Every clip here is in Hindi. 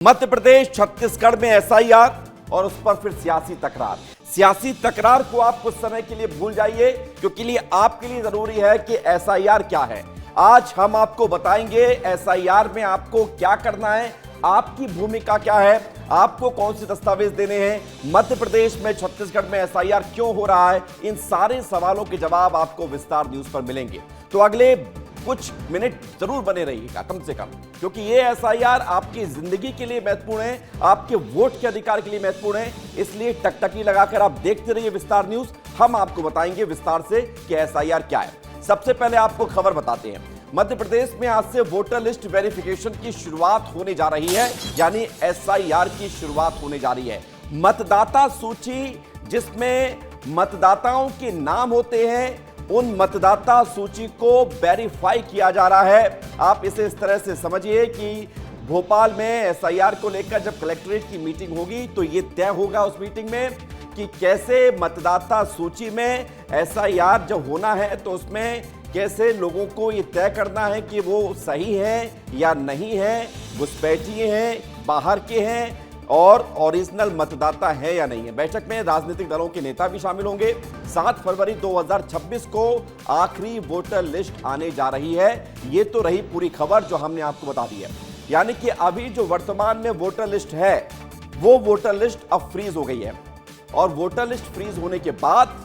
मध्य प्रदेश छत्तीसगढ़ में एसआईआर और उस पर फिर सियासी तकरार को आप कुछ समय के लिए भूल जाइए, क्योंकि आपके लिए जरूरी है कि एसआईआर क्या है। आज हम आपको बताएंगे एसआईआर में आपको क्या करना है, आपकी भूमिका क्या है, आपको कौन से दस्तावेज देने हैं, मध्य प्रदेश में छत्तीसगढ़ में एसआईआर क्यों हो रहा है। इन सारे सवालों के जवाब आपको विस्तार न्यूज पर मिलेंगे। तो अगले कुछ मिनट जरूर बने रहिएगा कम से कम, क्योंकि ये एसआईआर आपकी जिंदगी के लिए महत्वपूर्ण है, आपके वोट के अधिकार के लिए महत्वपूर्ण है। इसलिए टकटकी लगाकर आप देखते रहिए विस्तार न्यूज। हम आपको बताएंगे विस्तार से कि एसआईआर क्या है। सबसे पहले आपको खबर बताते हैं, मध्य प्रदेश में आज से वोटर लिस्ट वेरिफिकेशन की शुरुआत होने जा रही है, यानी एसआईआर की शुरुआत होने जा रही है। मतदाता सूची जिसमें मतदाताओं के नाम होते हैं, उन मतदाता सूची को वेरीफाई किया जा रहा है। आप इसे इस तरह से समझिए कि भोपाल में एसआईआर को लेकर जब कलेक्ट्रेट की मीटिंग होगी तो यह तय होगा उस मीटिंग में कि कैसे मतदाता सूची में एसआईआर जब होना है तो उसमें कैसे लोगों को यह तय करना है कि वो सही है या नहीं है, घुसपैठिए हैं, बाहर के हैं और ओरिजिनल मतदाता है या नहीं है। बैठक में राजनीतिक दलों के नेता भी शामिल होंगे। 7 फरवरी 2026 को आखिरी वोटर लिस्ट आने जा रही है। ये तो रही पूरी खबर जो हमने आपको बता दी है, यानी कि अभी जो वर्तमान में वोटर लिस्ट है वो वोटर लिस्ट अब फ्रीज हो गई है, और वोटर लिस्ट फ्रीज होने के बाद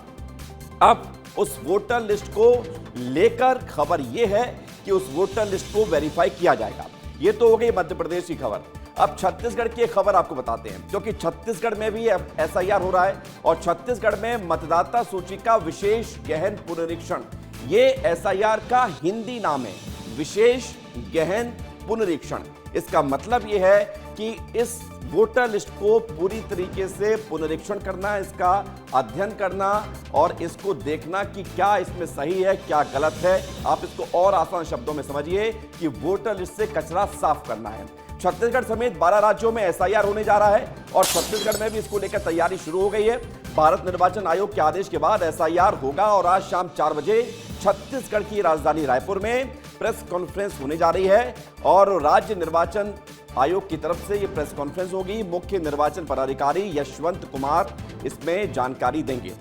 अब उस वोटर लिस्ट को लेकर खबर यह है कि उस वोटर लिस्ट को वेरीफाई किया जाएगा। ये तो हो गई मध्य प्रदेश की खबर। अब छत्तीसगढ़ की खबर आपको बताते हैं, क्योंकि छत्तीसगढ़ में भी एसआईआर हो रहा है और छत्तीसगढ़ में मतदाता सूची का विशेष गहन पुनरीक्षण, ये एसआईआर का हिंदी नाम है, विशेष गहन पुनरीक्षण। इसका मतलब यह है कि इस वोटर लिस्ट को पूरी तरीके से पुनरीक्षण करना, इसका अध्ययन करना और इसको देखना कि क्या इसमें सही है क्या गलत है। आप इसको और आसान शब्दों में समझिए कि वोटर लिस्ट से कचरा साफ करना है। छत्तीसगढ़ समेत 12 राज्यों में एसआईआर होने जा रहा है और छत्तीसगढ़ में भी इसको लेकर तैयारी शुरू हो गई है। भारत निर्वाचन आयोग के आदेश के बाद एसआईआर होगा और आज शाम 4 बजे छत्तीसगढ़ की राजधानी रायपुर में प्रेस कॉन्फ्रेंस होने जा रही है और राज्य निर्वाचन आयोग की तरफ से यह प्रेस कॉन्फ्रेंस होगी। मुख्य निर्वाचन पदाधिकारी यशवंत कुमार इसमें जानकारी देंगे।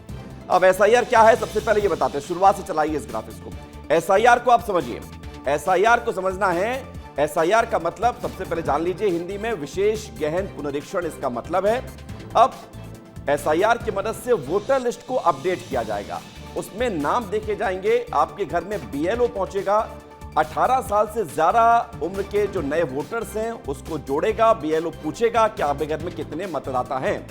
अब एसआईआर क्या है सबसे पहले ये बताते हैं, शुरुआत से चलाइए इस ग्राफिक्स को। एसआईआर को आप समझिए, एसआईआर को समझना है। एसआईआर का मतलब सबसे पहले जान लीजिए, हिंदी में विशेष गहन पुनरीक्षण इसका मतलब है। अब एसआईआर की मदद से वोटर लिस्ट को अपडेट किया जाएगा, उसमें नाम देखे जाएंगे, आपके घर में बीएलओ पहुंचेगा, 18 साल से ज्यादा उम्र के जो नए वोटर्स हैं उसको जोड़ेगा, बीएलओ पूछेगा कि आपके घर में कितने मतदाता हैं।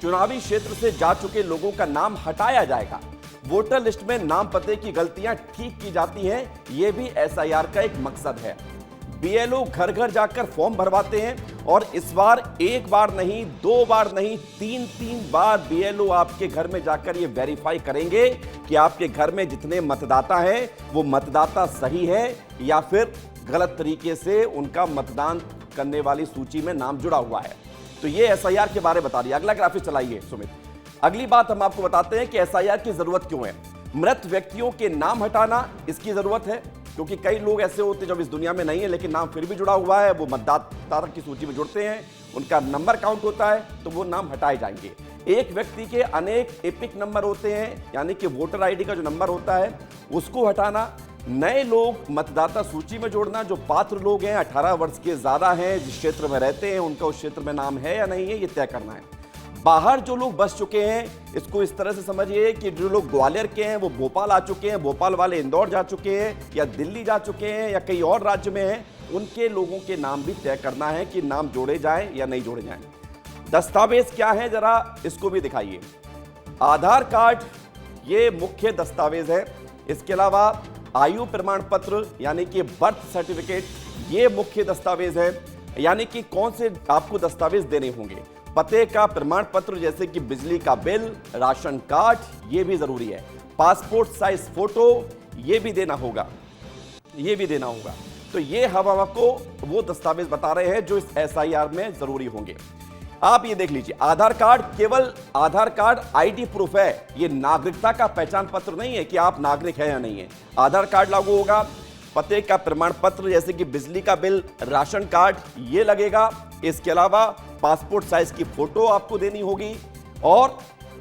चुनावी क्षेत्र से जा चुके लोगों का नाम हटाया जाएगा। वोटर लिस्ट में नाम पते की गलतियां ठीक की जाती हैं, यह भी एसआईआर का एक मकसद है। बीएलओ घर घर जाकर फॉर्म भरवाते हैं और इस बार एक बार नहीं, 2 बार नहीं, 3 बार बीएलओ आपके घर में जाकर ये वेरीफाई करेंगे कि आपके घर में जितने मतदाता हैं वो मतदाता सही है या फिर गलत तरीके से उनका मतदान करने वाली सूची में नाम जुड़ा हुआ है। तो ये एसआईआर के बारे में बता दिया। अगला ग्राफिक चलाइए सुमित। अगली बात हम आपको बताते हैं कि एसआईआर की जरूरत क्यों है। मृत व्यक्तियों के नाम हटाना इसकी जरूरत है, क्योंकि कई लोग ऐसे होते हैं जो इस दुनिया में नहीं है लेकिन नाम फिर भी जुड़ा हुआ है, वो मतदाता की सूची में जुड़ते हैं, उनका नंबर काउंट होता है तो वो नाम हटाए जाएंगे। एक व्यक्ति के अनेक एपिक नंबर होते हैं, यानी कि वोटर आईडी का जो नंबर होता है उसको हटाना। नए लोग मतदाता सूची में जोड़ना, जो पात्र लोग हैं 18 वर्ष के ज्यादा हैं, जिस क्षेत्र में रहते हैं उनका उस क्षेत्र में नाम है या नहीं है ये तय करना है। बाहर जो लोग बस चुके हैं, इसको इस तरह से समझिए कि जो लोग ग्वालियर के हैं वो भोपाल आ चुके हैं, भोपाल वाले इंदौर जा चुके हैं या दिल्ली जा चुके हैं या कई और राज्य में हैं, उनके लोगों के नाम भी तय करना है कि नाम जोड़े जाएं या नहीं जोड़े जाएं। दस्तावेज क्या है जरा इसको भी दिखाइए। आधार कार्ड ये मुख्य दस्तावेज है, इसके अलावा आयु प्रमाण पत्र यानी कि बर्थ सर्टिफिकेट ये मुख्य दस्तावेज है, यानी कि कौन से आपको दस्तावेज देने होंगे। पते का प्रमाण पत्र जैसे कि बिजली का बिल, राशन कार्ड ये भी जरूरी है। पासपोर्ट साइज फोटो ये भी देना होगा, ये भी देना होगा। तो ये हम आपको वो दस्तावेज बता रहे हैं जो इस एसआईआर में जरूरी होंगे। आप ये देख लीजिए, आधार कार्ड केवल आधार कार्ड आईडी प्रूफ है, ये नागरिकता का पहचान पत्र नहीं है कि आप नागरिक हैं या नहीं है। आधार कार्ड लागू होगा। पते का प्रमाण पत्र जैसे कि बिजली का बिल, राशन कार्ड ये लगेगा। इसके अलावा पासपोर्ट साइज की फोटो आपको देनी होगी और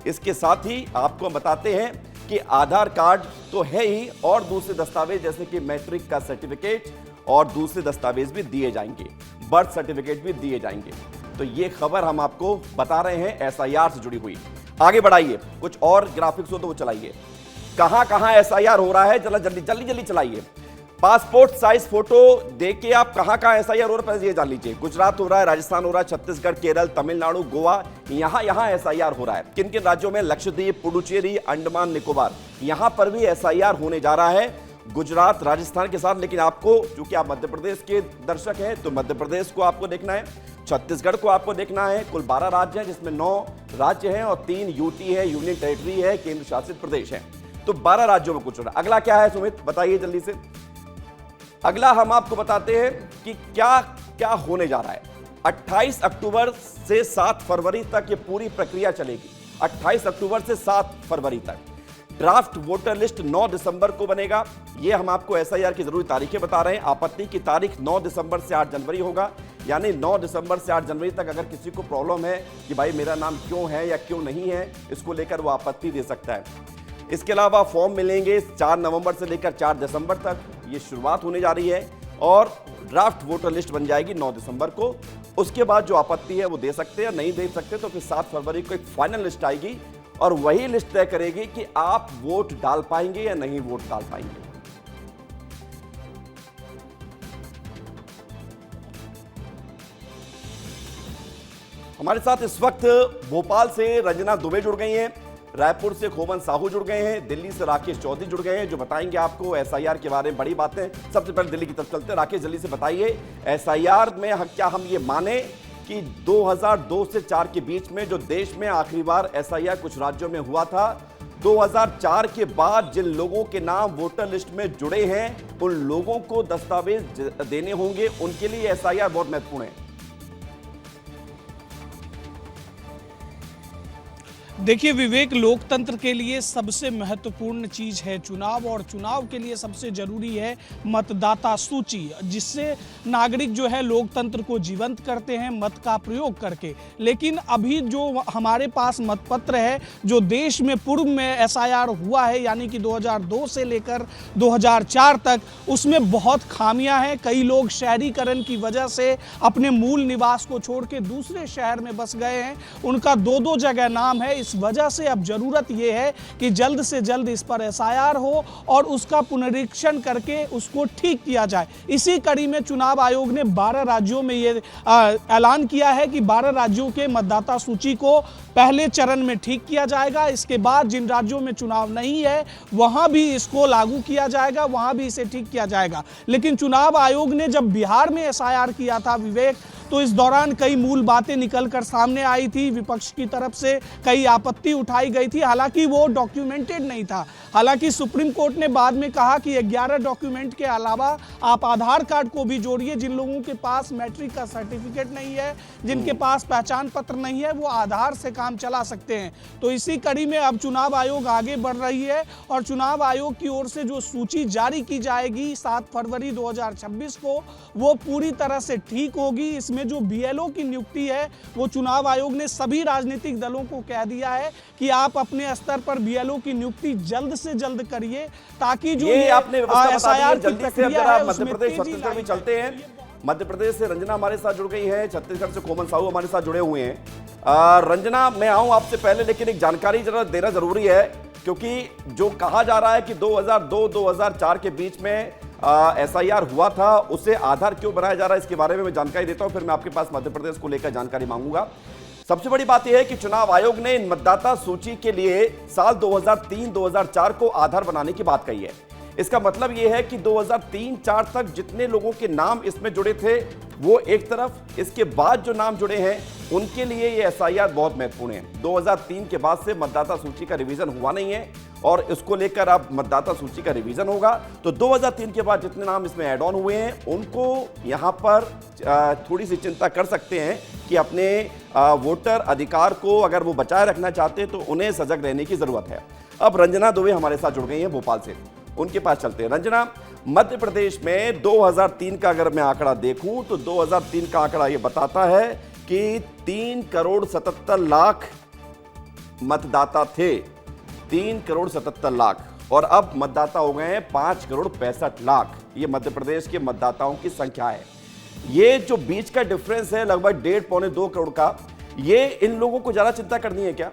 इसके साथ ही आपको हम बताते हैं कि आधार कार्ड तो है ही और दूसरे दस्तावेज जैसे कि मैट्रिक का सर्टिफिकेट और दूसरे दस्तावेज भी दिए जाएंगे, बर्थ सर्टिफिकेट भी दिए जाएंगे। तो ये खबर हम आपको बता रहे हैं एसआईआर से जुड़ी हुई। आगे बढ़ाइए, कुछ और ग्राफिक्स हो तो वो चलाइए। कहां कहां एसआईआर हो रहा है, जरा जल्दी जल्दी जल्दी चलाइए। पासपोर्ट साइज फोटो देके आप कहां कहां एसआईआर हो रहा है ये जान लीजिए। गुजरात हो रहा है, राजस्थान हो रहा है, छत्तीसगढ़, केरल, तमिलनाडु, गोवा, यहां एसआईआर हो रहा है। किन किन राज्यों में? लक्षद्वीप, पुडुचेरी, अंडमान निकोबार, यहां पर भी एसआईआर होने जा रहा है गुजरात, राजस्थान के साथ। लेकिन आपको, चूंकि आप मध्य प्रदेश के दर्शक हैं, तो मध्य प्रदेश को आपको देखना है, छत्तीसगढ़ को आपको देखना है। कुल 12 राज्य हैं जिसमें 9 राज्य हैं और 3 यूटी है, यूनियन टेरिटरी है, केंद्र शासित प्रदेश है। तो 12 राज्यों में कुछ हो रहा है। अगला क्या है सुमित, बताइए जल्दी से। अगला हम आपको बताते हैं कि क्या क्या होने जा रहा है। 28 अक्टूबर से 7 फरवरी तक ये पूरी प्रक्रिया चलेगी। 28 अक्टूबर से 7 फरवरी तक ड्राफ्ट वोटर लिस्ट 9 दिसंबर को बनेगा। ये हम आपको एसआईआर की जरूरी तारीखें बता रहे हैं। आपत्ति की तारीख 9 दिसंबर से 8 जनवरी होगा, यानी 9 दिसंबर से 8 जनवरी तक अगर किसी को प्रॉब्लम है कि भाई मेरा नाम क्यों है या क्यों नहीं है, इसको लेकर वो आपत्ति दे सकता है। इसके अलावा फॉर्म मिलेंगे 4 नवंबर से लेकर 4 दिसंबर तक, ये शुरुआत होने जा रही है और ड्राफ्ट वोटर लिस्ट बन जाएगी 9 दिसंबर को। उसके बाद जो आपत्ति है वो दे सकते हैं, नहीं दे सकते तो फिर 7 फरवरी को एक फाइनल लिस्ट आएगी और वही लिस्ट तय करेगी कि आप वोट डाल पाएंगे या नहीं वोट डाल पाएंगे। हमारे साथ इस वक्त भोपाल से रंजना दुबे जुड़ गई हैं, रायपुर से खोमन साहू जुड़ गए हैं, दिल्ली से राकेश चौधरी जुड़ गए हैं जो बताएंगे आपको एसआईआर के बारे में बड़ी बातें। सबसे पहले दिल्ली की तरफ चलते हैं। राकेश जल्दी से बताइए, एसआईआर में क्या हम ये माने कि 2002 से 4 के बीच में जो देश में आखिरी बार एसआईआर कुछ राज्यों में हुआ था, 2004 के बाद जिन लोगों के नाम वोटर लिस्ट में जुड़े हैं उन लोगों को दस्तावेज देने होंगे, उनके लिए एसआईआर बहुत महत्वपूर्ण है? देखिए विवेक, लोकतंत्र के लिए सबसे महत्वपूर्ण चीज़ है चुनाव, और चुनाव के लिए सबसे ज़रूरी है मतदाता सूची, जिससे नागरिक जो है लोकतंत्र को जीवंत करते हैं मत का प्रयोग करके। लेकिन अभी जो हमारे पास मतपत्र है, जो देश में पूर्व में एसआईआर हुआ है, यानी कि 2002 से लेकर 2004 तक, उसमें बहुत खामियां हैं। कई लोग शहरीकरण की वजह से अपने मूल निवास को छोड़ के दूसरे शहर में बस गए हैं, उनका 2-2 जगह नाम है। इस वजह से अब जरूरत यह है कि जल्द से जल्द इस पर एसआईआर हो और उसका पुनरीक्षण करके उसको ठीक किया जाए। इसी कड़ी में चुनाव आयोग ने 12 राज्यों में ये ऐलान किया है कि 12 राज्यों के मतदाता सूची को पहले चरण में ठीक किया जाएगा। इसके बाद जिन राज्यों में चुनाव नहीं है वहां भी इसको लागू किया जाएगा, वहां भी इसे ठीक किया जाएगा। लेकिन चुनाव आयोग ने जब बिहार में एसआईआर किया था विवेक, तो इस दौरान कई मूल बातें निकलकर सामने आई थी। विपक्ष की तरफ से कई आपत्ति उठाई गई थी, हालांकि वो डॉक्यूमेंटेड नहीं था। हालांकि सुप्रीम कोर्ट ने बाद में कहा कि 11 डॉक्यूमेंट के अलावा आप आधार कार्ड को भी जोड़िए। जिन लोगों के पास मैट्रिक का सर्टिफिकेट नहीं है, जिनके पास पहचान पत्र नहीं है, वो आधार से काम चला सकते हैं। तो इसी कड़ी में अब चुनाव आयोग आगे बढ़ रही है और चुनाव आयोग की ओर से जो सूची जारी की जाएगी 7 फरवरी 2026 को, वो पूरी तरह से ठीक होगी। इसमें जो बीएलओ की नियुक्ति है, वो चुनाव आयोग ने सभी राजनीतिक दलों को कह दिया है कि आप अपने स्तर पर बीएलओ की नियुक्ति जल्द से जल्द करिए, ताकि जो ये आपने एसआईआर की जल्दी से प्रक्रिया है मध्य प्रदेश छत्तीसगढ़ भी चलते हैं। मध्य प्रदेश से रंजना हमारे साथ जुड़ गई है, छत्तीसगढ़ से खोमन साहू हमारे साथ जुड़े हुए हैं। रंजना, मैं आऊं आपसे पहले, लेकिन एक जानकारी जरा देना जरूरी है, क्योंकि जो कहा जा रहा है कि 2002-2004 के बीच में एसआईआर हुआ था, उसे आधार क्यों बनाया जा रहा है, इसके बारे में मैं जानकारी देता हूं, फिर मैं आपके पास मध्य प्रदेश को लेकर जानकारी मांगूंगा। सबसे बड़ी बात यह है कि चुनाव आयोग ने इन मतदाता सूची के लिए साल 2003-2004 को आधार बनाने की बात कही है। इसका मतलब यह है कि 2003-4 तक जितने लोगों के नाम इसमें जुड़े थे वो एक तरफ, इसके बाद जो नाम जुड़े हैं उनके लिए ये एसआईआर बहुत महत्वपूर्ण है। 2003 के बाद से मतदाता सूची का रिवीजन हुआ नहीं है और इसको लेकर अब मतदाता सूची का रिवीजन होगा। तो 2003 के बाद जितने नाम इसमें ऐड ऑन हुए हैं उनको यहां पर थोड़ी सी चिंता कर सकते हैं कि अपने वोटर अधिकार को अगर वो बचाए रखना चाहते हैं तो उन्हें सजग रहने की जरूरत है। अब रंजना दुबे हमारे साथ जुड़ गई हैं भोपाल से, उनके पास चलते हैं। रंजना, मध्य प्रदेश में 2003 का अगर मैं आंकड़ा देखूं तो 2003 का आंकड़ा यह बताता है कि 3,77,00,000 मतदाता थे। 3,77,00,000 और अब मतदाता हो गए हैं 5,65,00,000। ये मध्य प्रदेश के मतदाताओं की संख्या है। ये जो बीच का डिफरेंस है लगभग 1.5-2 करोड़ का, ये इन लोगों को ज्यादा चिंता करनी है क्या?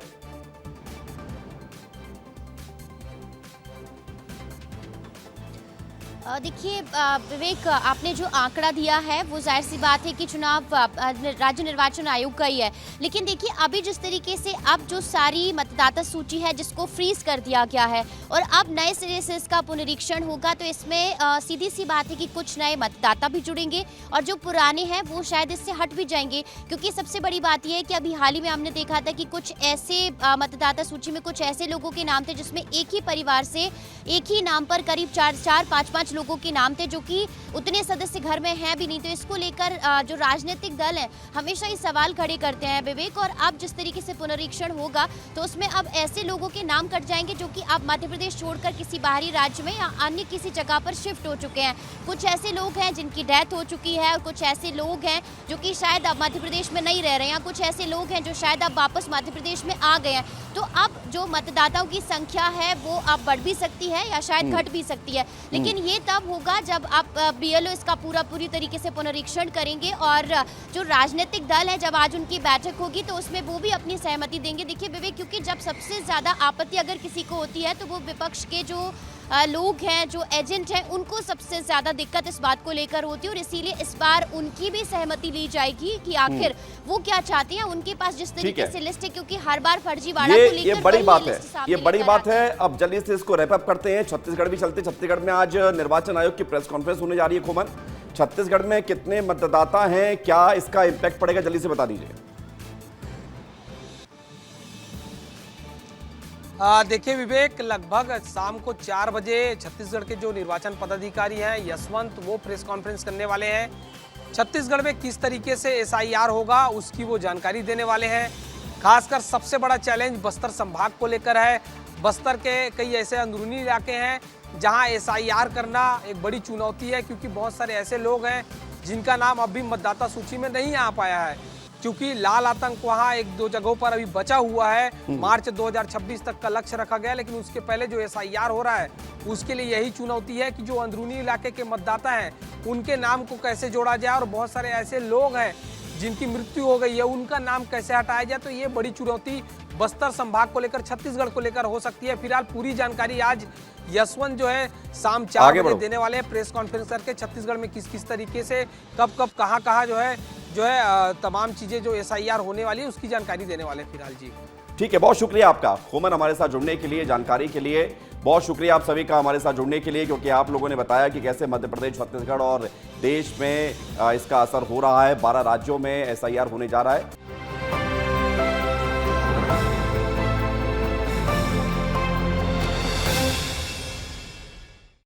देखिए विवेक, आपने जो आंकड़ा दिया है वो जाहिर सी बात है कि चुनाव राज्य निर्वाचन आयोग का ही है, लेकिन देखिए अभी जिस तरीके से अब जो सारी मतदाता सूची है जिसको फ्रीज कर दिया गया है और अब नए सिरे से इसका पुनरीक्षण होगा, तो इसमें सीधी सी बात है कि कुछ नए मतदाता भी जुड़ेंगे और जो पुराने हैं वो शायद इससे हट भी जाएंगे। क्योंकि सबसे बड़ी बात यह है कि अभी हाल ही में हमने देखा था कि कुछ ऐसे मतदाता सूची में कुछ ऐसे लोगों के नाम थे जिसमें एक ही परिवार से एक ही नाम पर करीब 4-5 लोगों के नाम थे, जो कि उतने सदस्य घर में हैं भी नहीं। तो इसको लेकर जो राजनीतिक दल है हमेशा ही सवाल खड़े करते हैं विवेक, और अब जिस तरीके से पुनरीक्षण होगा तो उसमें अब ऐसे लोगों के नाम कट जाएंगे जो कि अब मध्य प्रदेश छोड़कर किसी बाहरी राज्य में या अन्य किसी जगह पर शिफ्ट हो चुके हैं। कुछ ऐसे लोग हैं जिनकी डेथ हो चुकी है और कुछ ऐसे लोग हैं जो कि शायद अब मध्य प्रदेश में नहीं रह रहे हैं, कुछ ऐसे लोग हैं जो शायद अब वापस मध्य प्रदेश में आ गए हैं। तो अब जो मतदाताओं की संख्या है वो अब बढ़ भी सकती है या शायद घट भी सकती है, लेकिन ये तब होगा जब आप बीएलओ इसका पूरी तरीके से पुनरीक्षण करेंगे और जो राजनीतिक दल है जब आज उनकी बैठक होगी तो उसमें वो भी अपनी सहमति देंगे। देखिए विवेक, क्योंकि जब सबसे ज्यादा आपत्ति अगर किसी को होती है तो वो विपक्ष के जो लोग हैं, जो एजेंट हैं, उनको सबसे ज्यादा दिक्कत इस बात को लेकर होती है और इसीलिए इस बार उनकी भी सहमति ली जाएगी कि आखिर वो क्या चाहते हैं। उनके पास जिस तरीके से लिस्ट है, क्योंकि हर बार फर्जीवाड़ा को लेकर ये बड़ी बात है, ये बड़ी बात है। अब जल्दी से इसको रैप अप करते हैं। छत्तीसगढ़ भी चलते। छत्तीसगढ़ में आज निर्वाचन आयोग की प्रेस कॉन्फ्रेंस होने जा रही है। खोमन, छत्तीसगढ़ में कितने मतदाता हैं, क्या इसका इंपैक्ट पड़ेगा, जल्दी से बता दीजिए। देखिए विवेक, लगभग शाम को 4 बजे छत्तीसगढ़ के जो निर्वाचन पदाधिकारी हैं यशवंत, वो प्रेस कॉन्फ्रेंस करने वाले हैं। छत्तीसगढ़ में किस तरीके से एसआईआर होगा उसकी वो जानकारी देने वाले हैं। खासकर सबसे बड़ा चैलेंज बस्तर संभाग को लेकर है। बस्तर के कई ऐसे अंदरूनी इलाके हैं जहां एसआईआर करना एक बड़ी चुनौती है, क्योंकि बहुत सारे ऐसे लोग हैं जिनका नाम अब भी मतदाता सूची में नहीं आ पाया है, क्योंकि लाल आतंक वहाँ 1-2 जगहों पर अभी बचा हुआ है। मार्च 2026 तक का लक्ष्य रखा गया, लेकिन उसके पहले जो एसआईआर हो रहा है उसके लिए यही चुनौती है कि जो अंदरूनी इलाके के मतदाता हैं उनके नाम को कैसे जोड़ा जाए, और बहुत सारे ऐसे लोग हैं जिनकी मृत्यु हो गई है उनका नाम कैसे हटाया जाए। तो ये बड़ी चुनौती बस्तर संभाग को लेकर, छत्तीसगढ़ को लेकर हो सकती है। फिलहाल पूरी जानकारी आज यशवंत जो है शाम 4 बजे देने वाले हैं प्रेस कॉन्फ्रेंस करके। छत्तीसगढ़ में किस किस तरीके से कब कहाँ जो है तमाम चीजें जो एसआईआर होने वाली है उसकी जानकारी देने वाले हैं फिलहाल। जी ठीक है, बहुत शुक्रिया आपका खोमन, हमारे साथ जुड़ने के लिए, जानकारी के लिए। बहुत शुक्रिया आप सभी का हमारे साथ जुड़ने के लिए, क्योंकि आप लोगों ने बताया कि कैसे मध्य प्रदेश, छत्तीसगढ़ और देश में इसका असर हो रहा है। 12 राज्यों में एसआईआर होने जा रहा है।